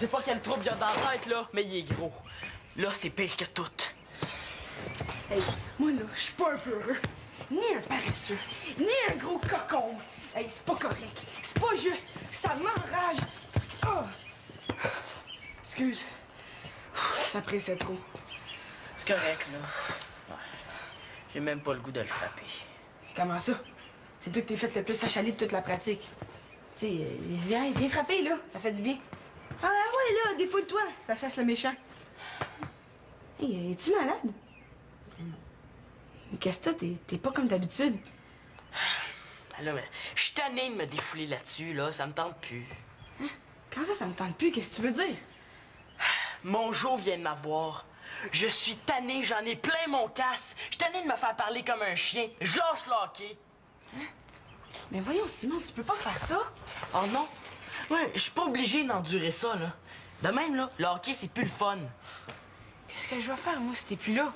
sais pas quel trouble il y a dans la tête, là, mais il est gros. Là, c'est pire que tout. Hey, moi, là, je suis pas un peureux, ni un paresseux, ni un gros cocon. Hey, c'est pas correct. C'est pas juste. Ça m'enrage. Oh. Excuse. Ça pressait trop. C'est correct, là. Ouais. J'ai même pas le goût de le frapper. Comment ça? C'est toi que t'es fait le plus achaler de toute la pratique. Tu sais, viens frapper, là. Ça fait du bien. Ah ouais, là, défoule-toi. Ça chasse le méchant. Hey, es-tu malade? Qu'est-ce que t'as? T'es pas comme d'habitude. Ben là, mais je suis tanné de me défouler là-dessus, là. Ça me tente plus. Hein? Comment ça me tente plus? Qu'est-ce que tu veux dire? Mon jour vient de m'avoir. Je suis tanné, j'en ai plein mon casse. Je suis tanné de me faire parler comme un chien. Je lâche le hockey. Hein? Mais voyons, Simon, tu peux pas faire ça. Oh non? Ouais, je suis pas obligé d'endurer ça, là. De même, là, le hockey, c'est plus le fun. Qu'est-ce que je vais faire, moi, si t'es plus là?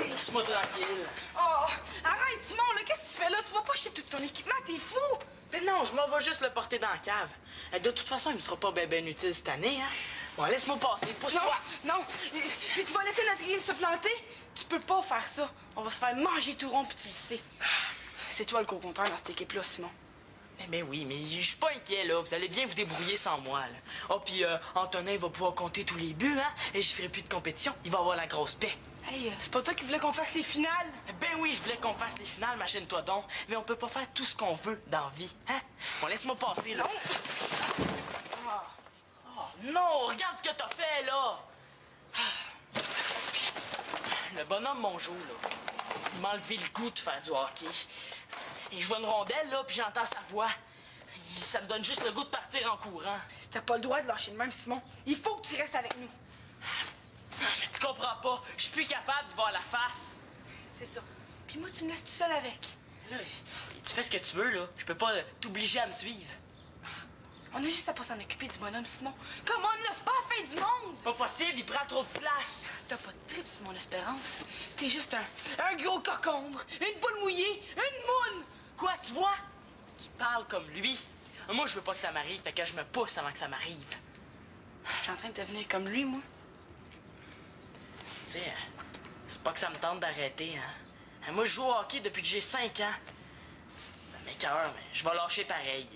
Laisse-moi tranquille. Oh, arrête, Simon, là, qu'est-ce que tu fais là? Tu vas pas jeter tout ton équipement, t'es fou! Mais non, je m'en vais juste le porter dans la cave. De toute façon, il me sera pas ben utile cette année, hein. Bon, laisse-moi passer, pousse-toi. Non, puis tu vas laisser notre équipe se planter? Tu peux pas faire ça. On va se faire manger tout rond, puis tu le sais. C'est toi le gros compteur dans cette équipe-là, Simon. Mais oui, mais je suis pas inquiet, là. Vous allez bien vous débrouiller sans moi, là. Oh, puis Antonin va pouvoir compter tous les buts, hein. Et je ferai plus de compétition. Il va avoir la grosse paix. Hey, c'est pas toi qui voulais qu'on fasse les finales? Ben oui, je voulais qu'on fasse les finales, machine-toi donc. Mais on peut pas faire tout ce qu'on veut dans la vie, hein? Bon, laisse-moi passer, là. Non! Oh non, regarde ce que t'as fait, là! Le bonhomme Mongeau, là, il m'a enlevé le goût de faire du hockey. Et je vois une rondelle, là, puis j'entends sa voix. Ça me donne juste le goût de partir en courant. T'as pas le droit de lâcher le même, Simon. Il faut que tu restes avec nous. Mais tu comprends pas, je suis plus capable de voir la face. C'est ça. Puis moi, tu me laisses tout seul avec. Là, tu fais ce que tu veux, là. Je peux pas t'obliger à me suivre. On a juste à pas s'en occuper du bonhomme, Simon. Comment on n'a pas fait du monde? C'est pas possible, il prend trop de place. T'as pas de trip, Simon Espérance. T'es juste un gros cocombre, une boule mouillée, une moune. Quoi, tu vois? Tu parles comme lui. Moi, je veux pas que ça m'arrive, fait que je me pousse avant que ça m'arrive. Je suis en train de devenir comme lui, moi. Tu sais, c'est pas que ça me tente d'arrêter, hein. Moi, je joue au hockey depuis que j'ai 5 ans. Ça m'écoeure, mais je vais lâcher pareil.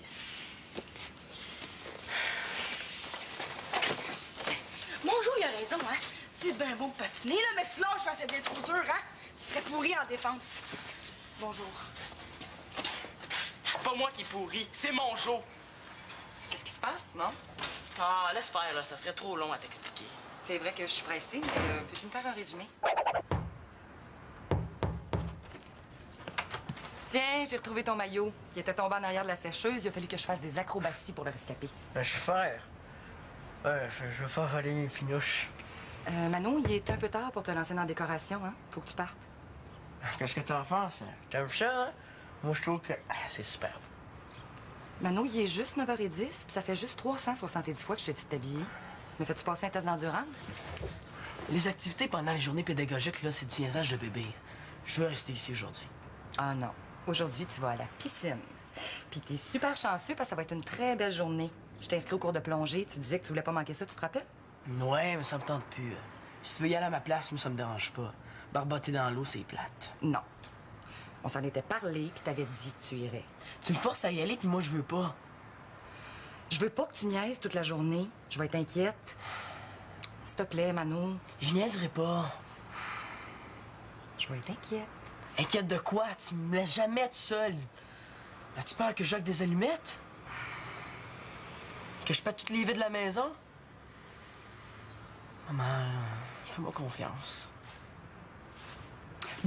Mongeau, il a raison, hein. T'es bien bon de patiner, là, mais tu lâches quand c'est bien trop dur, hein. Tu serais pourri en défense. Bonjour. C'est pas moi qui pourris, c'est Mongeau. Qu'est-ce qui se passe, Simon? Ah, laisse faire, là, ça serait trop long à t'expliquer. C'est vrai que je suis pressée, mais peux-tu me faire un résumé? Tiens, j'ai retrouvé ton maillot. Il était tombé en arrière de la sécheuse. Il a fallu que je fasse des acrobaties pour le rescaper. Ben, je vais faire. Ouais, je vais faire valer mes pinouches. Manon, il est un peu tard pour te lancer dans la décoration, hein? Faut que tu partes. Qu'est-ce que t'en penses? T'aimes ça, hein? Moi, je trouve que c'est superbe. Manon, il est juste 9h10, puis ça fait juste 370 fois que je t'ai dit de t'habiller. Mais fais-tu passer un test d'endurance? Les activités pendant les journées pédagogiques, là, c'est du niaisage de bébé. Je veux rester ici aujourd'hui. Ah non. Aujourd'hui, tu vas à la piscine. Puis t'es super chanceux parce que ça va être une très belle journée. Je t'ai inscrit au cours de plongée. Tu disais que tu voulais pas manquer ça, tu te rappelles? Ouais, mais ça me tente plus. Si tu veux y aller à ma place, moi, ça me dérange pas. Barboter dans l'eau, c'est plate. Non. On s'en était parlé, puis t'avais dit que tu irais. Tu me forces à y aller, puis moi, je veux pas. Je veux pas que tu niaises toute la journée. Je vais être inquiète. S'il te plaît, Manon. Je niaiserai pas. Je vais être inquiète. Inquiète de quoi? Tu me laisses jamais être seule. As-tu peur que je jogue des allumettes? Que je pète toutes les vies de la maison? Maman, fais-moi confiance.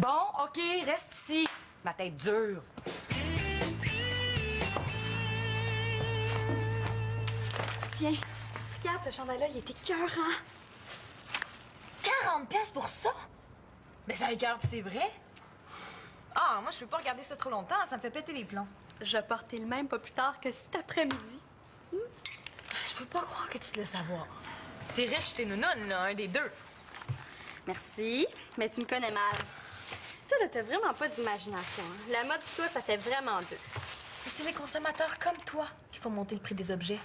Bon, OK, reste ici. Ma tête dure. Tiens, regarde ce chandail-là, il était écœurant. 40$ pour ça? Mais ça écœure, pis c'est vrai? Ah, moi, je peux pas regarder ça trop longtemps, ça me fait péter les plombs. Je vais porter le même pas plus tard que cet après-midi. Je peux pas croire que tu te laisses savoir. T'es riche, t'es nounoune, là, un des deux. Merci, mais tu me connais mal. Toi, là, t'as vraiment pas d'imagination. Hein. La mode, toi, ça fait vraiment deux. Mais c'est les consommateurs comme toi qu'il faut monter le prix des objets.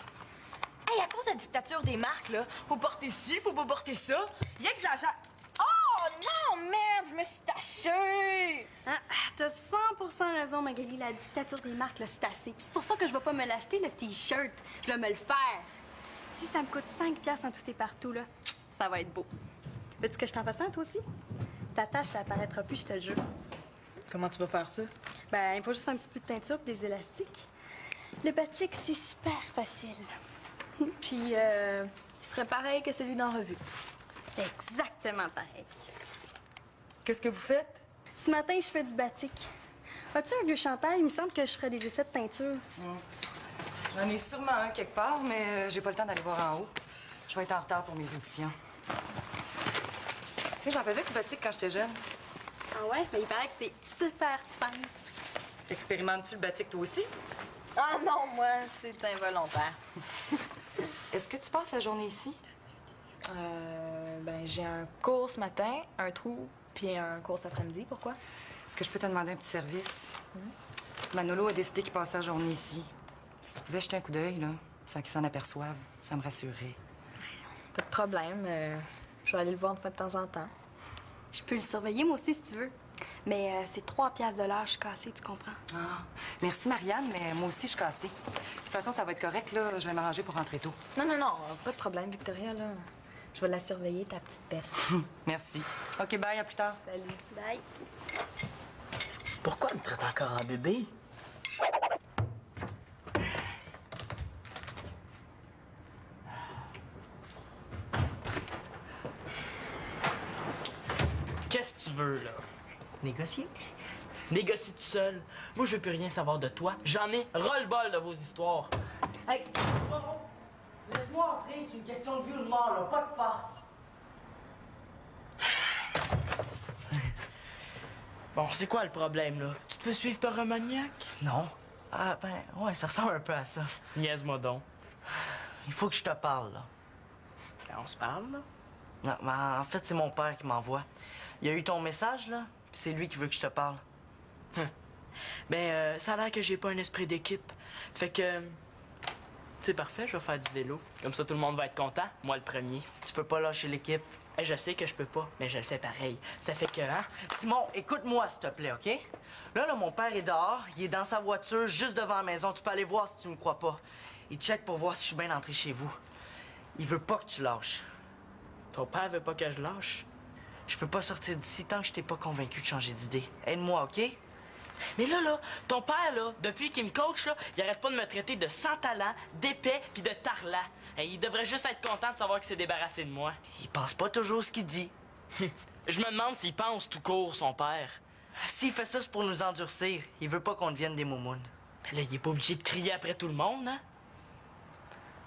Hey, à cause de la dictature des marques, là, faut porter ci, faut pas porter ça. Ils exagèrent. Oh non, merde, je me suis tachée! Ah, t'as 100% raison, Magali. La dictature des marques, là, c'est assez. Puis c'est pour ça que je vais pas me l'acheter, le T-shirt. Je vais me le faire. Si ça me coûte 5$ en tout et partout, là, ça va être beau. Veux-tu que je t'en fasse un, toi aussi? Ta tache, ça apparaîtra plus, je te le jure. Comment tu vas faire ça? Ben, il faut juste un petit peu de teinture et des élastiques. Le batik, c'est super facile. Puis, il serait pareil que celui d'en revue. Exactement pareil. Qu'est-ce que vous faites? Ce matin, je fais du batik. As-tu un vieux chandail? Il me semble que je ferais des essais de teinture. J'en ai sûrement un quelque part, mais j'ai pas le temps d'aller voir en haut. Je vais être en retard pour mes auditions. Tu sais, j'en faisais du batik quand j'étais jeune. Ah ouais? Mais il paraît que c'est super simple. Expérimentes-tu le batik toi aussi? Ah non, moi, c'est involontaire. Est-ce que tu passes la journée ici? Ben, j'ai un cours ce matin, un trou, puis un cours cet après-midi. Pourquoi? Est-ce que je peux te demander un petit service? Manolo a décidé qu'il passait la journée ici. Si tu pouvais jeter un coup d'œil, là, sans qu'il s'en aperçoive, ça me rassurerait. Pas de problème. Je vais aller le voir une fois de temps en temps. Je peux le surveiller, moi aussi, si tu veux. Mais c'est 3$ de l'heure, je suis cassée, tu comprends? Ah, merci Marianne, mais moi aussi je suis cassée. De toute façon, ça va être correct, là. Je vais m'arranger pour rentrer tôt. Non, pas de problème, Victoria, là. Je vais la surveiller, ta petite peste. Merci. OK, bye, à plus tard. Salut. Bye. Pourquoi elle me traite encore en bébé? Qu'est-ce que tu veux, là? Négocier? Négocie tout seul. Moi, je veux plus rien savoir de toi. J'en ai ras-le-bol de vos histoires. Hey, laisse-moi entrer, c'est une question de vie ou de mort, là, pas de farce. Bon, c'est quoi le problème, là? Tu te fais suivre par un maniaque? Non. Ah, ben, ouais, ça ressemble un peu à ça. Niaise-moi donc. Il faut que je te parle, là. Ben, on se parle, là? Non, mais en fait, c'est mon père qui m'envoie. Il a eu ton message, là, puis c'est lui qui veut que je te parle. Ben, ça a l'air que j'ai pas un esprit d'équipe. Fait que... C'est parfait, je vais faire du vélo. Comme ça, tout le monde va être content. Moi, le premier. Tu peux pas lâcher l'équipe. Je sais que je peux pas, mais je le fais pareil. Ça fait que, hein? Simon, écoute-moi, s'il te plaît, OK? Là, mon père est dehors. Il est dans sa voiture, juste devant la maison. Tu peux aller voir si tu me crois pas. Il check pour voir si je suis bien entré chez vous. Il veut pas que tu lâches. Ton père veut pas que je lâche. Je peux pas sortir d'ici tant que je t'ai pas convaincu de changer d'idée. Aide-moi, OK? Mais là, ton père, là, depuis qu'il me coach, là, il arrête pas de me traiter de sans talent, d'épais puis de tarlat. Et il devrait juste être content de savoir qu'il s'est débarrassé de moi. Il pense pas toujours ce qu'il dit. Je me demande s'il pense tout court, son père. S'il fait ça, c'est pour nous endurcir. Il veut pas qu'on devienne des moumounes. Mais là, il est pas obligé de crier après tout le monde, hein?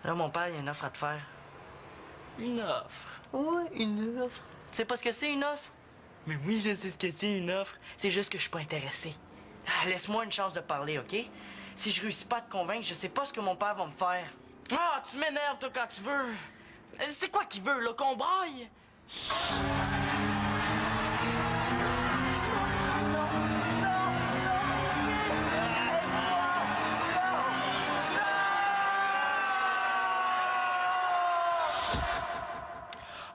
Là, mon père, il a une offre à te faire. Une offre. Ouais, une offre. Tu sais pas ce que c'est, une offre? Mais oui, je sais ce que c'est, une offre. C'est juste que je suis pas intéressé. Laisse-moi une chance de parler, OK? Si je réussis pas à te convaincre, je sais pas ce que mon père va me faire. Ah, tu m'énerves, toi, quand tu veux. C'est quoi qu'il veut, là, qu'on braille?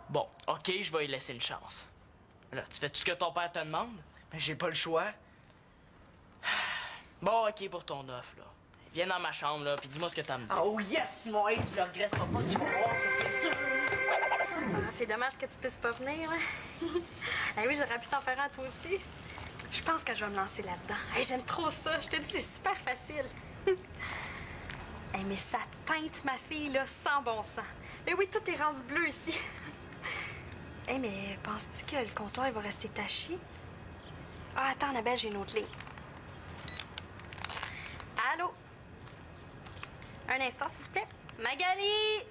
Bon, OK, je vais lui laisser une chance. Là, tu fais tout ce que ton père te demande? Mais j'ai pas le choix. Bon, OK, pour ton offre, là. Viens dans ma chambre, là, puis dis-moi ce que t'as à me dire. Oh yes, Simon, hey, tu le regretteras pas, tu vas voir ça, c'est sûr. C'est dommage que tu puisses pas venir. Ah oui, j'aurais pu t'en faire un toi aussi. Je pense que je vais me lancer là-dedans. Hey, j'aime trop ça. Je te dis, c'est super facile. Hey, mais ça teinte ma fille, là, sans bon sens. Mais oui, tout est rendu bleu ici. Hey, mais penses-tu que le comptoir il va rester taché? Ah, attends, Annabelle, j'ai une autre ligne. Allô? Un instant, s'il vous plaît. Magali!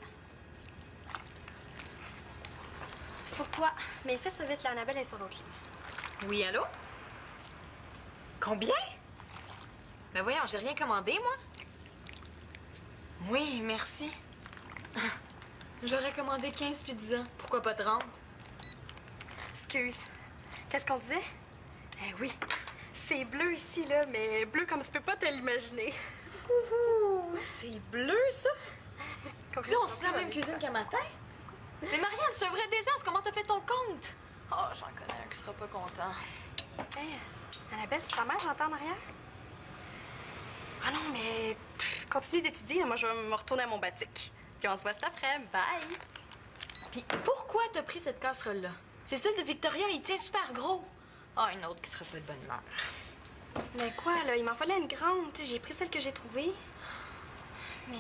C'est pour toi. Mais fais ça vite, là, Annabelle est sur l'autre ligne. Oui, allô? Combien? Ben voyons, j'ai rien commandé, moi. Oui, merci. J'aurais commandé 15 pizzas. Pourquoi pas 30? Excuse. Qu'est-ce qu'on disait? Eh oui, c'est bleu ici, là, mais bleu comme tu peux pas te l'imaginer. Ouh, c'est bleu, ça? Là, on se la même cuisine qu'à matin. Mais Marianne, c'est un vrai désastre. Comment t'as fait ton compte? Oh, j'en connais un qui sera pas content. Hey, Annabelle, c'est ta mère, j'entends en arrière? Ah non, mais continue d'étudier, là. Moi, je vais me retourner à mon batic. Puis on se voit cet après. Bye! Puis pourquoi t'as pris cette casserole-là? C'est celle de Victoria, il tient super gros. Ah, une autre qui sera pas de bonne humeur. Mais quoi, là? Il m'en fallait une grande. Tu sais, j'ai pris celle que j'ai trouvée. Mais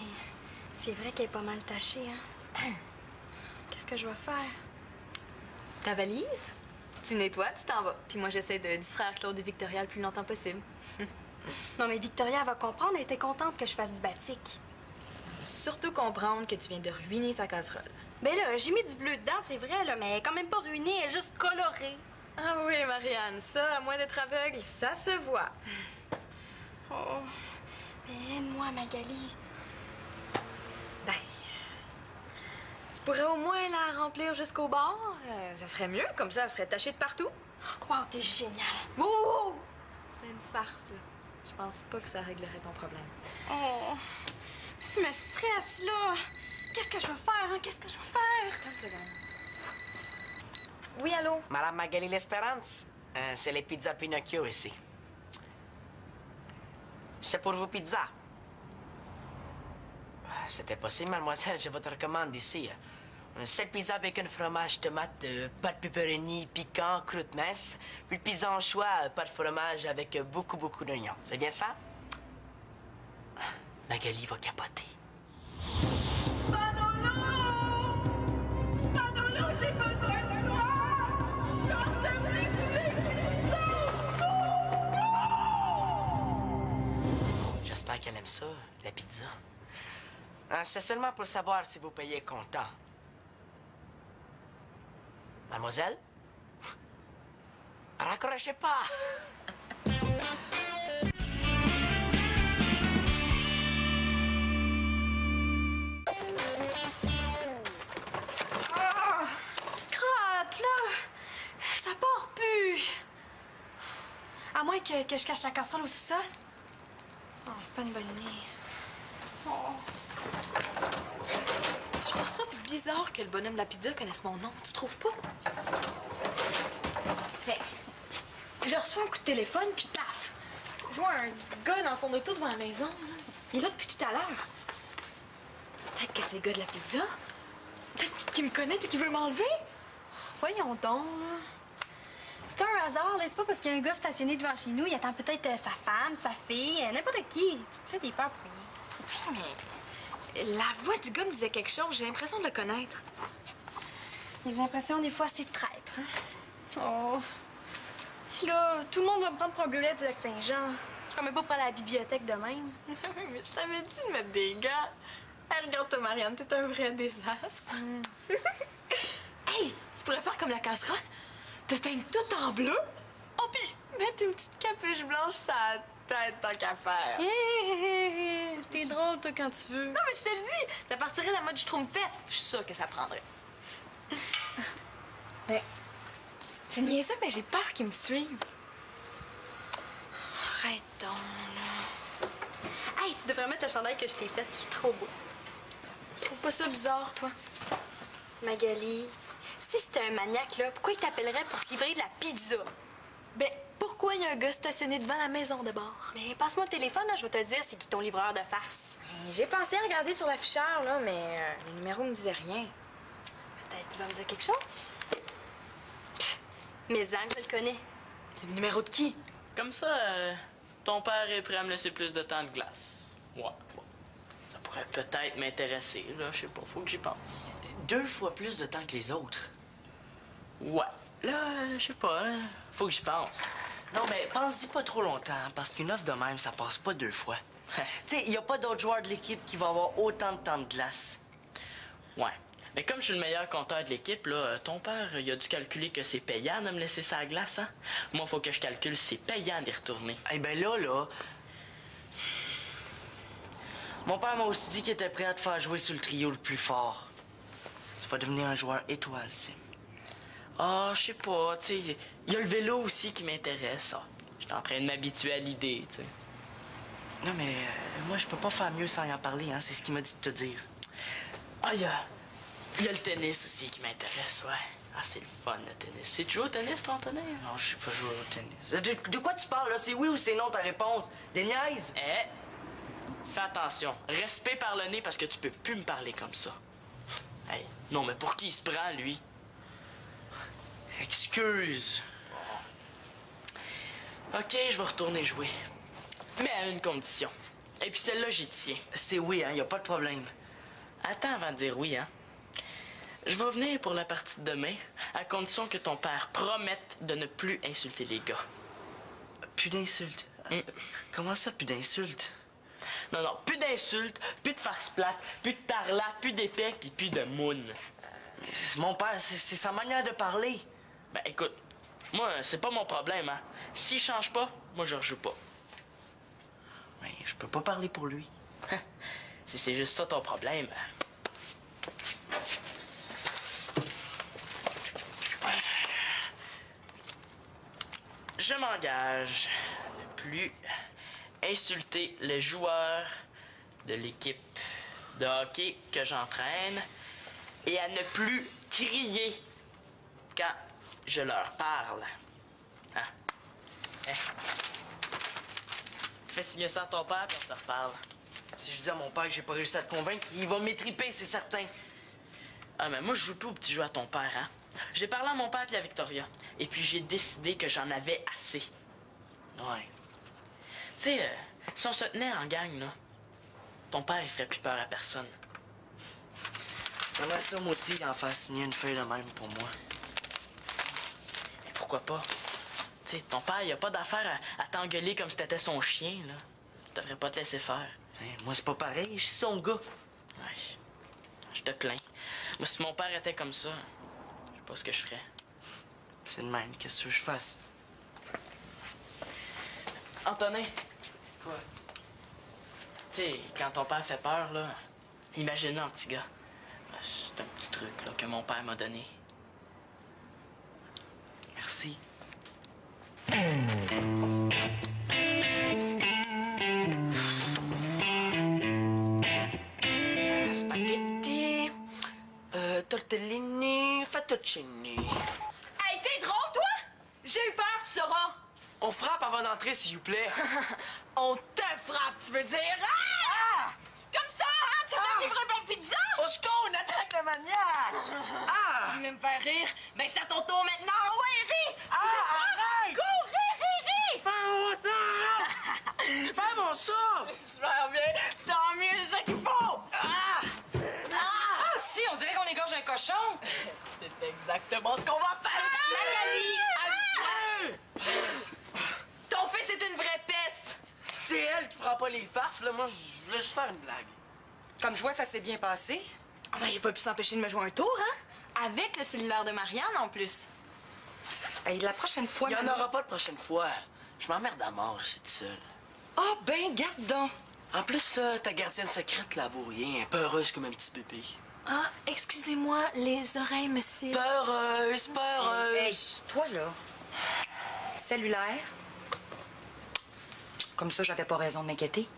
c'est vrai qu'elle est pas mal tachée, hein? Qu'est-ce que je vais faire? Ta valise? Tu nettoies, tu t'en vas. Puis moi, j'essaie de distraire Claude et Victoria le plus longtemps possible. Non, mais Victoria, elle va comprendre. Elle était contente que je fasse du batik. Surtout comprendre que tu viens de ruiner sa casserole. Ben là, j'ai mis du bleu dedans, c'est vrai, là, mais elle est quand même pas ruinée, elle est juste colorée. Ah oui, Marianne, ça, à moins d'être aveugle, ça se voit. Oh. Mais moi, Magali. Ben, tu pourrais au moins la remplir jusqu'au bord. Ça serait mieux, comme ça, elle serait tachée de partout. Wow, t'es génial. Wow! C'est une farce, là. Je pense pas que ça réglerait ton problème. Oh. Tu me stresses, là. Qu'est-ce que je vais faire, hein? Qu'est-ce que je vais faire? Attends une seconde. Oui, allô? Madame Magali L'Espérance, c'est les pizzas Pinocchio ici. C'est pour vos pizzas. C'était possible, mademoiselle, je vous recommande ici. 7 pizzas bacon, fromage, tomate, pâte pepperoni, piquant, croûte mince. Puis pizza en choix, pâte fromage avec beaucoup d'oignons. C'est bien ça? Magali va capoter. J'espère qu'elle aime ça, la pizza. C'est seulement pour savoir si vous payez comptant. Mademoiselle? Raccrochez pas! Crotte, là! Ça part plus! À moins que je cache la casserole au sous-sol. Oh, c'est pas une bonne idée. Oh. Je trouve ça bizarre que le bonhomme de la pizza connaisse mon nom. Tu trouves pas? Hey, je reçois un coup de téléphone, puis paf! Je vois un gars dans son auto devant la maison. Là. Il est là depuis tout à l'heure. Peut-être que c'est le gars de la pizza. Peut-être qu'il me connaît et qu'il veut m'enlever. Voyons donc, là. C'est un hasard, là. C'est pas parce qu'il y a un gars stationné devant chez nous. Il attend peut-être sa femme, sa fille, n'importe qui. Tu te fais des peurs pour rien. Mais la voix du gars me disait quelque chose. J'ai l'impression de le connaître. Les impressions, des fois, c'est traître. Hein? Oh. Là, tout le monde va me prendre pour un bleulet du Lac-Saint-Jean. Je suis même pas pour aller à la bibliothèque de même. Mais je t'avais dit de mettre des gants. Hey, regarde-toi, Marianne, t'es un vrai désastre. Hey, tu pourrais faire comme la casserole. Te teindre tout en bleu. Oh, puis mettre une petite capuche blanche sur la tête, tant qu'à faire. T'es drôle, toi, quand tu veux. Non, mais je te le dis, ça partirait de la mode Schtroumpfette. Je suis sûre que ça prendrait. Mais c'est niaiseux, mais j'ai peur qu'ils me suivent. Arrête donc, là. Hey, tu devrais mettre le chandail que je t'ai fait, qui est trop beau. Tu trouves pas ça bizarre, toi? Magali, si c'était un maniaque, là, pourquoi il t'appellerait pour te livrer de la pizza? Ben, pourquoi il y a un gars stationné devant la maison de bord? Mais passe-moi le téléphone, là, je vais te le dire, c'est qui ton livreur de farce. J'ai pensé à regarder sur l'afficheur, là, mais les numéros me disaient rien. Peut-être qu'il va me dire quelque chose. Pff, mais Zach, je le connais. C'est le numéro de qui? Comme ça, ton père est prêt à me laisser plus de temps de glace. Ouais. Ça pourrait peut-être m'intéresser, là. Je sais pas, faut que j'y pense. 2 fois plus de temps que les autres. Ouais. Là, je sais pas, hein. Faut que j'y pense. Non, mais pense-y pas trop longtemps, hein, parce qu'une offre de même, ça passe pas 2 fois. Tu sais, il y a pas d'autres joueurs de l'équipe qui vont avoir autant de temps de glace. Ouais. Mais comme je suis le meilleur compteur de l'équipe, là, ton père, il a dû calculer que c'est payant de me laisser ça à glace, hein? Moi, faut que je calcule si c'est payant d'y retourner. Eh ben là... Mon père m'a aussi dit qu'il était prêt à te faire jouer sur le trio le plus fort. Tu vas devenir un joueur étoile, Sim. Ah, je sais pas, tu sais, il y a le vélo aussi qui m'intéresse, ça. J'étais en train de m'habituer à l'idée, tu sais. Non, mais moi, je peux pas faire mieux sans y en parler, hein. C'est ce qu'il m'a dit de te dire. Ah, il y a le tennis aussi qui m'intéresse, ouais. Ah, c'est le fun, le tennis. C'est tu joues au tennis, toi, Antonin? Non, je sais pas jouer au tennis. De quoi tu parles, là? C'est oui ou c'est non, ta réponse? Des niaises? Eh, fais attention. Respect par le nez parce que tu peux plus me parler comme ça. Hey, non, mais pour qui il se prend, lui? Excuse. OK, je vais retourner jouer. Mais à une condition. Et puis celle-là, j'y tiens. C'est oui, hein, y a pas de problème. Attends avant de dire oui, hein. Je vais venir pour la partie de demain, à condition que ton père promette de ne plus insulter les gars. Plus d'insultes. Comment ça, plus d'insultes? Non, non, plus d'insultes, plus de face plate, plus de tarlat, plus d'épais, puis plus de moune. Mais c'est mon père, c'est sa manière de parler. Ben écoute, moi, c'est pas mon problème, hein. S'il change pas, moi je rejoue pas. Mais je peux pas parler pour lui. Si c'est juste ça ton problème. Je m'engage à ne plus insulter les joueurs de l'équipe de hockey que j'entraîne et à ne plus crier quand je leur parle. Hein? Eh. Fais signer ça à ton père puis on se reparle. Si je dis à mon père que j'ai pas réussi à te convaincre, il va m'étriper, c'est certain. Ah, mais moi, je joue plus au petit jeu à ton père, hein? J'ai parlé à mon père et à Victoria. Et puis, j'ai décidé que j'en avais assez. Ouais. Tu sais, si on se tenait en gang, là, ton père, il ferait plus peur à personne. J'aimerais ça, moi aussi, en faire signer une feuille de même pour moi. Mais pourquoi pas? Tu sais, ton père, il a pas d'affaire à t'engueuler comme si t'étais son chien, là. Tu devrais pas te laisser faire. Moi, c'est pas pareil, je suis son gars. Ouais. Je te plains. Moi, si mon père était comme ça, je sais pas ce que je ferais. C'est de même, qu'est-ce que je fasse? Antonin, Quoi? tu sais, quand ton père fait peur, là, imagine un petit gars. C'est un petit truc, là, que mon père m'a donné. Merci. Spaghetti, tortellini, fettuccini. Hey, t'es drôle, toi? J'ai eu peur, tu sauras. On frappe avant d'entrer, s'il vous plaît. On te frappe, tu veux dire? Ah! Comme ça, hein? Tu veux livrer ma pizza? Au secours, on attaque le maniaque! Ah! Tu voulais me faire rire? Ben, c'est à ton tour maintenant. Ouais, ris! Arrête! Cours, ris! Pas mon souffle! Super bien. Tant mieux, c'est ça qu'il faut. Ah, si, on dirait qu'on égorge un cochon! C'est exactement ce qu'on va faire. Magali! Ton fils est une vraie peste. C'est elle qui prend pas les farces, là. Moi, je voulais juste faire une blague. Comme je vois, ça s'est bien passé. Ah ben, il a pas pu s'empêcher de me jouer un tour, hein? Avec le cellulaire de Marianne, en plus. Hey, la prochaine fois... Il y en aura pas de prochaine fois. Je m'emmerde à mort, je suis tout seul. Ah, ben, garde donc. En plus, là, ta gardienne secrète, là, vaut rien. Peureuse comme un petit bébé. Ah, excusez-moi, les oreilles me cillent. Peureuse, peureuse. Hey, toi, là, cellulaire. Comme ça, j'avais pas raison de m'inquiéter.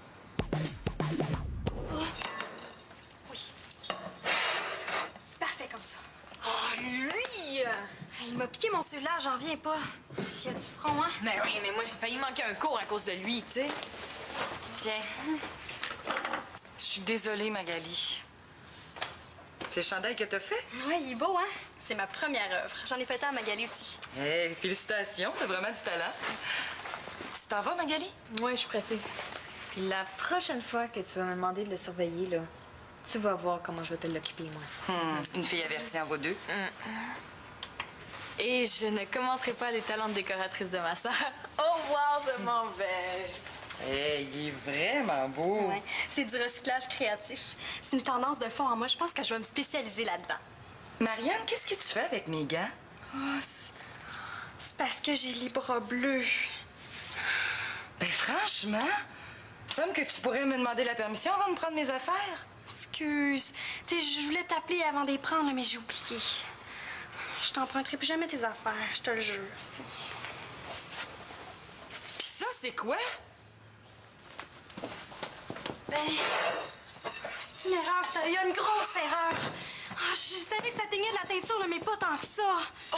C'est parfait comme ça. Oh, lui! Il m'a piqué mon cellulaire, j'en viens pas. Il y a du front, hein? Mais oui, mais moi, j'ai failli manquer un cours à cause de lui, tu sais. Tiens. Je suis désolée, Magali. C'est le chandail que t'as fait? Oui, il est beau, hein? C'est ma première œuvre. J'en ai fait un à Magali aussi. Hey, félicitations, t'as vraiment du talent. Tu t'en vas, Magali? Ouais, je suis pressée. Puis la prochaine fois que tu vas me demander de le surveiller, là, tu vas voir comment je vais te l'occuper, moi. Une fille avertie en vaut deux. Et je ne commenterai pas les talents de décoratrice de ma sœur. Au revoir, je m'en vais. Hey, il est vraiment beau. Ouais, c'est du recyclage créatif. C'est une tendance de fond en moi. Je pense que je vais me spécialiser là-dedans. Marianne, qu'est-ce que tu fais avec mes gants? Oh, c'est parce que j'ai les bras bleus. Ben franchement, il me semble que tu pourrais me demander la permission avant de prendre mes affaires. Excuse. Tu sais, je voulais t'appeler avant de les prendre, mais j'ai oublié. Je t'emprunterai plus jamais tes affaires, je te le jure. T'sais. Pis ça, c'est quoi? Ben, c'est une erreur. Il y a une grosse erreur. Ah, je savais que ça teignait de la teinture, là, mais pas tant que ça. Oh,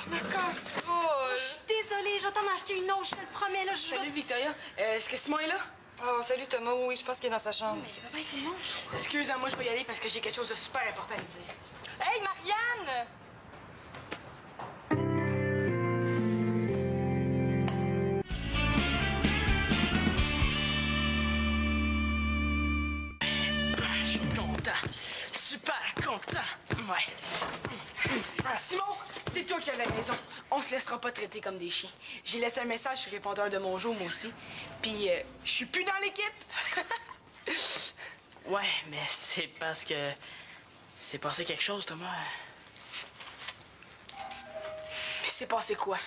me casse Je pas! suis désolée, je vais t'en acheter une autre, je te le promets. Là, Salut, Victoria. Est-ce que Simon est là? Oh, salut Thomas, oui, je pense qu'il est dans sa chambre. Mais il va pas être tout le monde. Excuse-moi, je vais y aller parce que j'ai quelque chose de super important à te dire. Hey, Marianne! Je suis content. Super content. Ouais. Simon, c'est toi qui avais raison. On se laissera pas traiter comme des chiens. J'ai laissé un message sur le répondeur de mon jour, moi aussi. Puis, je suis plus dans l'équipe. Ouais, mais c'est parce que... C'est passé quelque chose, Thomas. Mais c'est passé quoi?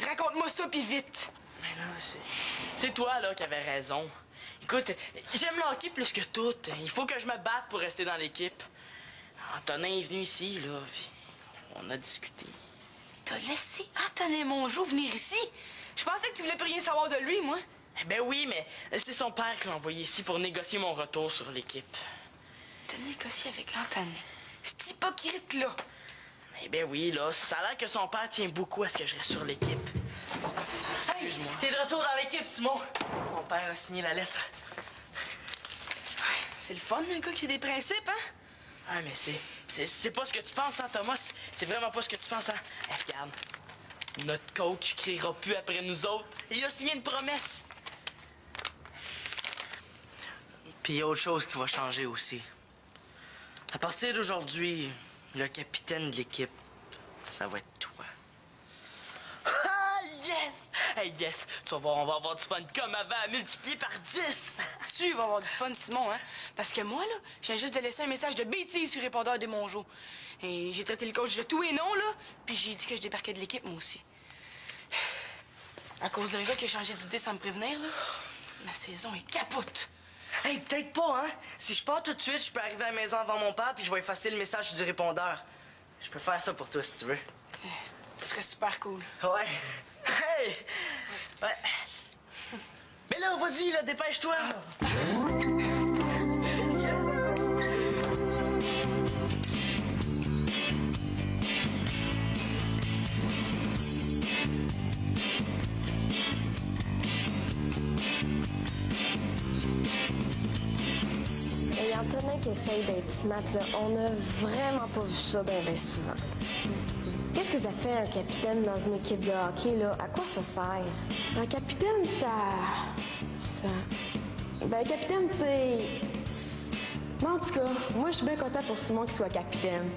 Raconte-moi ça, puis vite. Mais là, c'est toi, là, qui avais raison. Écoute, j'aime le hockey plus que tout. Il faut que je me batte pour rester dans l'équipe. Antonin est venu ici, là, puis on a discuté. T'as laissé Antonin Mongeau venir ici? Je pensais que tu voulais plus rien savoir de lui, moi. Ben oui, mais c'est son père qui l'a envoyé ici pour négocier mon retour sur l'équipe. T'as négocié avec Antonin. C'est hypocrite-là. Eh ben oui, là, ça a l'air que son père tient beaucoup à ce que je reste sur l'équipe. Excuse-moi. T'es de retour dans l'équipe, Simon. Mon père a signé la lettre. C'est le fun, un gars qui a des principes, hein? Ah, mais c'est pas ce que tu penses, hein, Thomas? C'est vraiment pas ce que tu penses, hein? Hey, regarde, notre coach criera plus après nous autres. Il a signé une promesse. Puis il y a autre chose qui va changer aussi. À partir d'aujourd'hui, le capitaine de l'équipe, ça va être toi. Ah, yes! Hey, yes! Tu vas voir, on va avoir du fun comme avant, multiplié par 10! Tu vas avoir du fun, Simon, hein? Parce que moi, là, je viens juste de laisser un message de bêtise sur le répondeur de Mongeau. Et j'ai traité le coach de tout et non, là, puis j'ai dit que je débarquais de l'équipe, moi aussi. À cause d'un gars qui a changé d'idée sans me prévenir, là, ma saison est capote. Hey, peut-être pas, hein? Si je pars tout de suite, je peux arriver à la maison avant mon père puis je vais effacer le message du répondeur. Je peux faire ça pour toi si tu veux. Tu serais super cool. Ouais. Hey! Ouais. Mais là, vas-y, là, dépêche-toi! Et Antonin qui essaye d'être smart, là, on a vraiment pas vu ça bien souvent. Qu'est-ce que ça fait un capitaine dans une équipe de hockey, là? À quoi ça sert? Un capitaine, Ben, un capitaine, c'est... Mais en tout cas, moi, je suis bien content pour Simon qu'il soit capitaine.